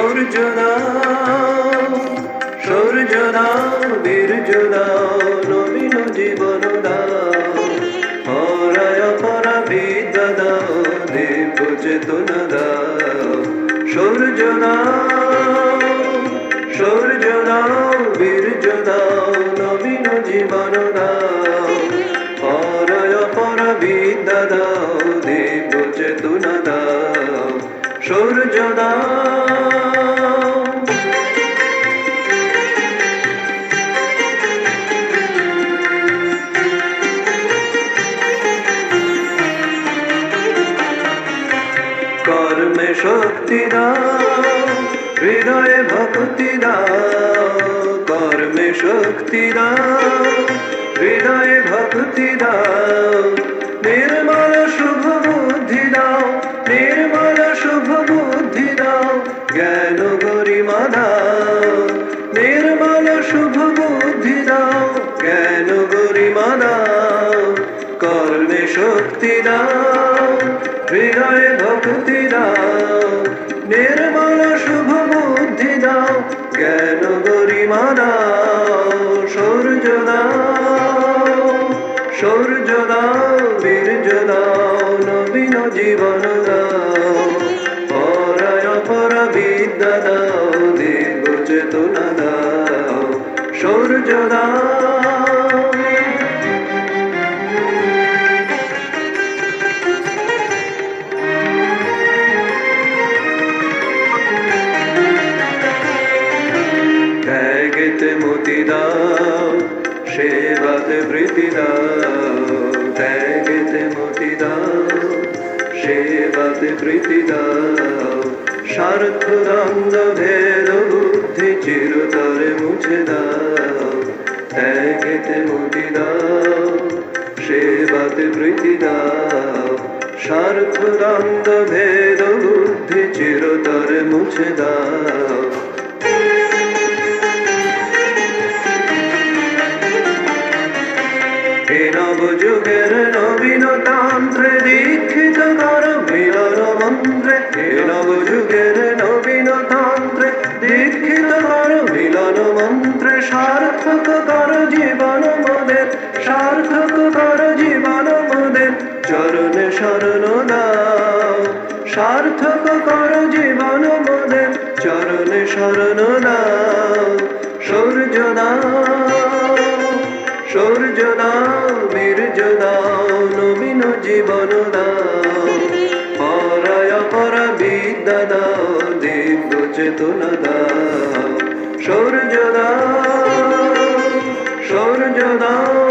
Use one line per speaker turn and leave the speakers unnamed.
সূর্য দাও, সূর্য দাও, বীর্য দাও, নবীন জীবন দাও, পরায় পরা বিদ্যা দাও, দিব্য চেতনা দাও। সূর্য দাও, সূর্য দাও, বীর্য দাও, নবীন জীবন দাও, পরায় পরা বিদ্যা দাও, দিব্য চেতনা দাও। সূর্য দাও, কর্মে শক্তি দাও, হৃদয়ে ভক্তি দাও, কর্মে শক্তি দাও, হৃদয়ে ভক্তি দাও, নির্মল শুভ বুদ্ধি দাও, নির্মল শুভ বুদ্ধি দাও, জ্ঞান গরিমা দাও, নির্মল শুভ বুদ্ধি দাও, জ্ঞান গরিমা দাও, কর্মে শক্তি দাও, হৃদয়ে ভক্তি দাও, নির্মল শুভ বুদ্ধি দাও, জ্ঞান গরিমা দাও। সূর্য দাও, সূর্য দাও, বীর্য দাও, নবীন জীবন দাও, পরায় পরা বিদ্যা দাও, দিব্য চেতনা দাও। সূর্য দাও, ত্যাগেতে মতি দাও, সেবাতে প্রীতি দাও, ত্যাগেতে মতি দাও, সেবাতে প্রীতি দাও, স্বার্থ দ্বন্দ্ব ভেদ বুদ্ধি চিরতরে মুছে দাও, ত্যাগেতে মতি দাও, সেবাতে প্রীতি দাও, স্বার্থ দ্বন্দ্ব ভেদ বুদ্ধি চিরতরে মুছে দাও। নবযুগের নবীন তন্ত্রে দীক্ষিত কর মিলন মন্ত্রে, নবযুগের নবীন তন্ত্রে দীক্ষিত কর মিলন মন্ত্রে, সার্থক কর জীবন মোদের, সার্থক কর জীবন মোদের, চরণে শরণ দাও, সার্থক কর জীবন মোদের, চরণে শরণ দাও। সূর্য দাও, সূর্য দাও, বীর্য দাও, নবীন জীবন দাও, পরায় পরা বিদ্যা দাও, দিব্য চেতনা দাও। সূর্য দাও, সূর্য দাও,